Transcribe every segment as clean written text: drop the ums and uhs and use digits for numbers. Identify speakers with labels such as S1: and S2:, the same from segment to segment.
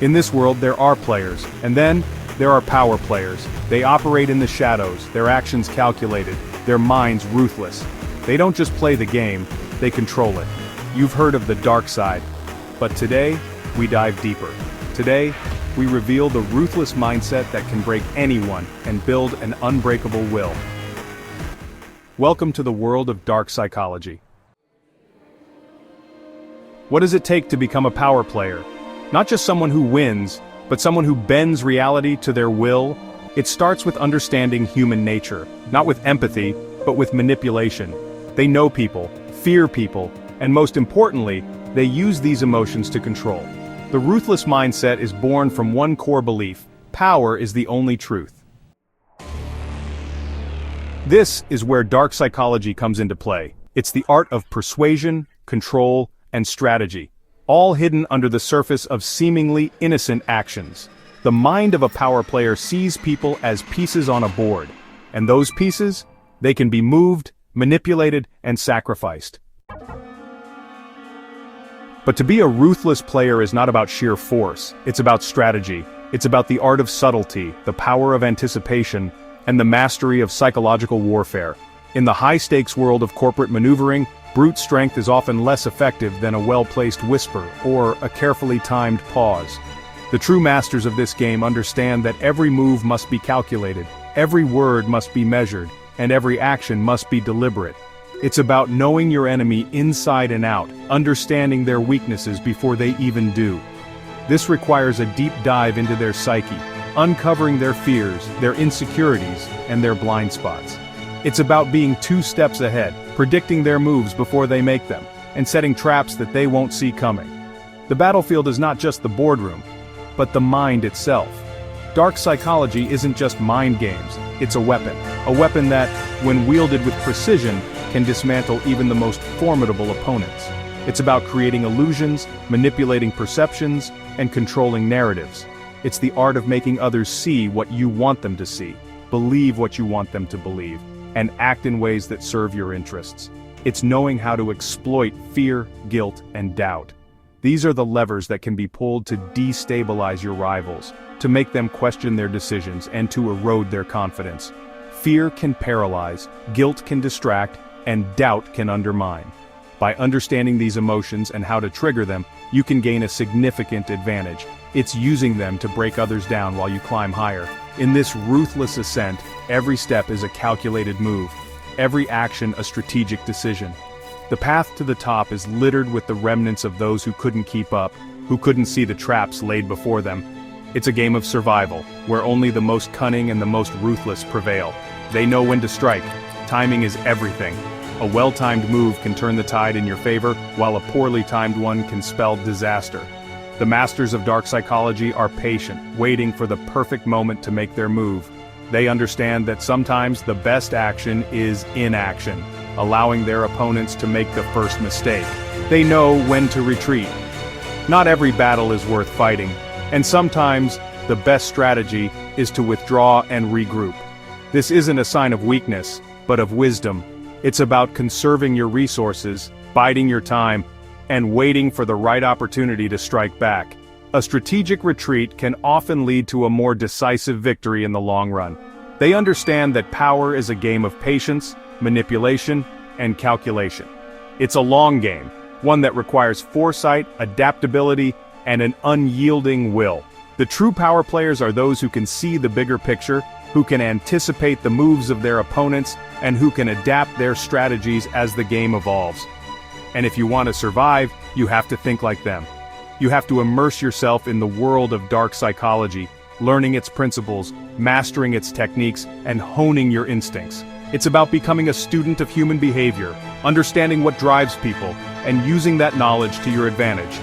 S1: In this world there are players, and then there are power players. They operate in the shadows, their actions calculated, their minds ruthless. They don't just play the game, they control it. You've heard of the dark side, but today, we dive deeper. Today, we reveal the ruthless mindset that can break anyone and build an unbreakable will. Welcome to the world of dark psychology. What does it take to become a power player? Not just someone who wins, but someone who bends reality to their will. It starts with understanding human nature, not with empathy, but with manipulation. They know people, fear people, and most importantly, they use these emotions to control. The ruthless mindset is born from one core belief: power is the only truth. This is where dark psychology comes into play. It's the art of persuasion, control, and strategy, all hidden under the surface of seemingly innocent actions. The mind of a power player sees people as pieces on a board, and those pieces, they can be moved, manipulated, and sacrificed. But to be a ruthless player is not about sheer force, it's about strategy. It's about the art of subtlety, the power of anticipation, and the mastery of psychological warfare. In the high-stakes world of corporate maneuvering, brute strength is often less effective than a well-placed whisper or a carefully timed pause. The true masters of this game understand that every move must be calculated, every word must be measured, and every action must be deliberate. It's about knowing your enemy inside and out, understanding their weaknesses before they even do. This requires a deep dive into their psyche, uncovering their fears, their insecurities, and their blind spots. It's about being 2 steps ahead, predicting their moves before they make them, and setting traps that they won't see coming. The battlefield is not just the boardroom, but the mind itself. Dark psychology isn't just mind games, it's a weapon that, when wielded with precision, can dismantle even the most formidable opponents. It's about creating illusions, manipulating perceptions, and controlling narratives. It's the art of making others see what you want them to see, believe what you want them to believe, and act in ways that serve your interests. It's knowing how to exploit fear, guilt, and doubt. These are the levers that can be pulled to destabilize your rivals, to make them question their decisions and to erode their confidence. Fear can paralyze, guilt can distract, and doubt can undermine. By understanding these emotions and how to trigger them, you can gain a significant advantage. It's using them to break others down while you climb higher. In this ruthless ascent, every step is a calculated move, every action a strategic decision. The path to the top is littered with the remnants of those who couldn't keep up, who couldn't see the traps laid before them. It's a game of survival, where only the most cunning and the most ruthless prevail. They know when to strike. Timing is everything. A well-timed move can turn the tide in your favor, while a poorly timed one can spell disaster. The masters of dark psychology are patient, waiting for the perfect moment to make their move. They understand that sometimes the best action is inaction, allowing their opponents to make the first mistake. They know when to retreat. Not every battle is worth fighting, and sometimes the best strategy is to withdraw and regroup. This isn't a sign of weakness, but of wisdom. It's about conserving your resources, biding your time, and waiting for the right opportunity to strike back. A strategic retreat can often lead to a more decisive victory in the long run. They understand that power is a game of patience, manipulation, and calculation. It's a long game, one that requires foresight, adaptability, and an unyielding will. The true power players are those who can see the bigger picture, who can anticipate the moves of their opponents, and who can adapt their strategies as the game evolves. And if you want to survive, you have to think like them. You have to immerse yourself in the world of dark psychology, learning its principles, mastering its techniques, and honing your instincts. It's about becoming a student of human behavior, understanding what drives people, and using that knowledge to your advantage.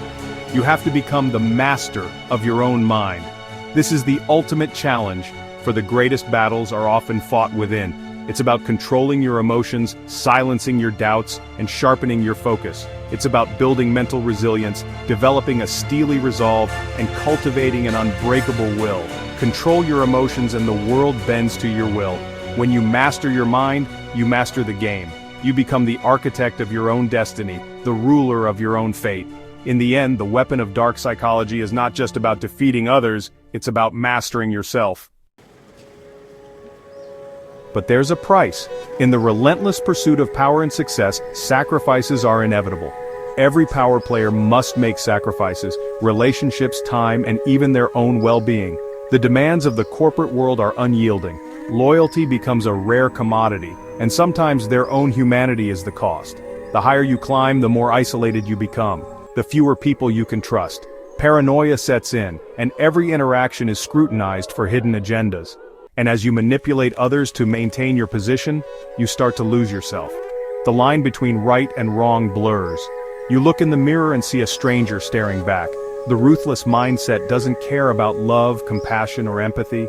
S1: You have to become the master of your own mind. This is the ultimate challenge, for the greatest battles are often fought within. It's about controlling your emotions, silencing your doubts, and sharpening your focus. It's about building mental resilience, developing a steely resolve, and cultivating an unbreakable will. Control your emotions and the world bends to your will. When you master your mind, you master the game. You become the architect of your own destiny, the ruler of your own fate. In the end, the weapon of dark psychology is not just about defeating others, it's about mastering yourself. But there's a price. In the relentless pursuit of power and success, sacrifices are inevitable. Every power player must make sacrifices, relationships, time, and even their own well-being. The demands of the corporate world are unyielding. Loyalty becomes a rare commodity, and sometimes their own humanity is the cost. The higher you climb, the more isolated you become. The fewer people you can trust. Paranoia sets in, and every interaction is scrutinized for hidden agendas. And as you manipulate others to maintain your position, you start to lose yourself. The line between right and wrong blurs. You look in the mirror and see a stranger staring back. The ruthless mindset doesn't care about love, compassion, or empathy.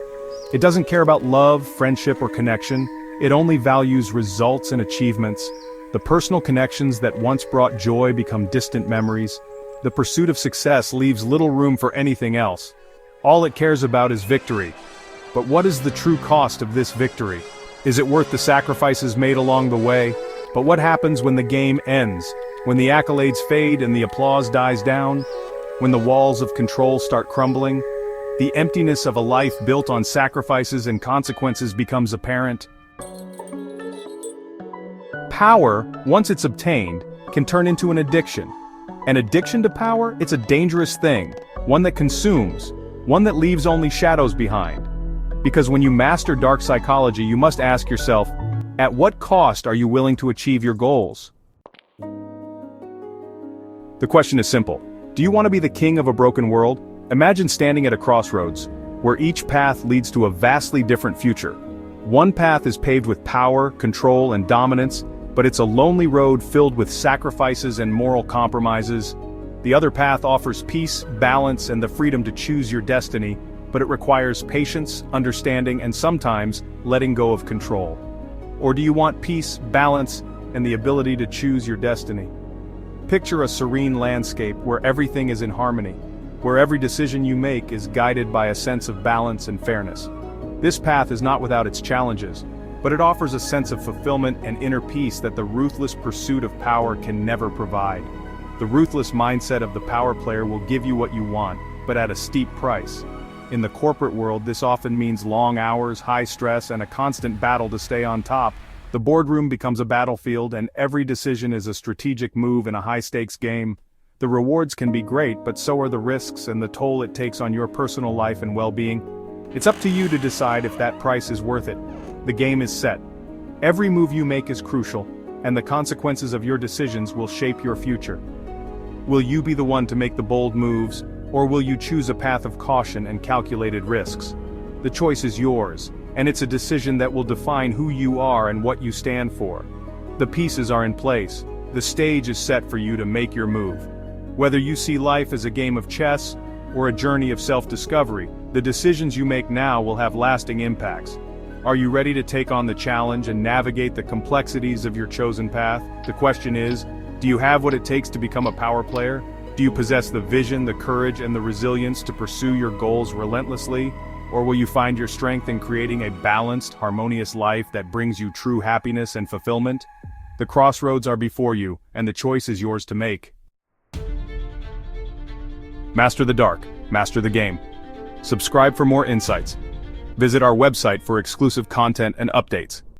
S1: It doesn't care about love, friendship, or connection. It only values results and achievements. The personal connections that once brought joy become distant memories. The pursuit of success leaves little room for anything else. All it cares about is victory. But what is the true cost of this victory? Is it worth the sacrifices made along the way? But what happens when the game ends? When the accolades fade and the applause dies down? When the walls of control start crumbling? The emptiness of a life built on sacrifices and consequences becomes apparent. Power, once it's obtained, can turn into an addiction. An addiction to power, it's a dangerous thing, one that consumes, one that leaves only shadows behind. Because when you master dark psychology, you must ask yourself, at what cost are you willing to achieve your goals? The question is simple. Do you want to be the king of a broken world? Imagine standing at a crossroads, where each path leads to a vastly different future. One path is paved with power, control, and dominance, but it's a lonely road filled with sacrifices and moral compromises. The other path offers peace, balance, and the freedom to choose your destiny, but it requires patience, understanding, and sometimes letting go of control. Or do you want peace, balance, and the ability to choose your destiny? Picture a serene landscape where everything is in harmony, where every decision you make is guided by a sense of balance and fairness. This path is not without its challenges, but it offers a sense of fulfillment and inner peace that the ruthless pursuit of power can never provide. The ruthless mindset of the power player will give you what you want, but at a steep price. In the corporate world, this often means long hours, high stress, and a constant battle to stay on top. The boardroom becomes a battlefield, and every decision is a strategic move in a high-stakes game. The rewards can be great, but so are the risks and the toll it takes on your personal life and well-being. It's up to you to decide if that price is worth it. The game is set. Every move you make is crucial, and the consequences of your decisions will shape your future. Will you be the one to make the bold moves, or will you choose a path of caution and calculated risks? The choice is yours, and it's a decision that will define who you are and what you stand for. The pieces are in place. The stage is set for you to make your move. Whether you see life as a game of chess or a journey of self-discovery, the decisions you make now will have lasting impacts. Are you ready to take on the challenge and navigate the complexities of your chosen path? The question is, do you have what it takes to become a power player? Do you possess the vision, the courage, and the resilience to pursue your goals relentlessly? Or will you find your strength in creating a balanced, harmonious life that brings you true happiness and fulfillment? The crossroads are before you, and the choice is yours to make. Master the dark, master the game. Subscribe for more insights. Visit our website for exclusive content and updates.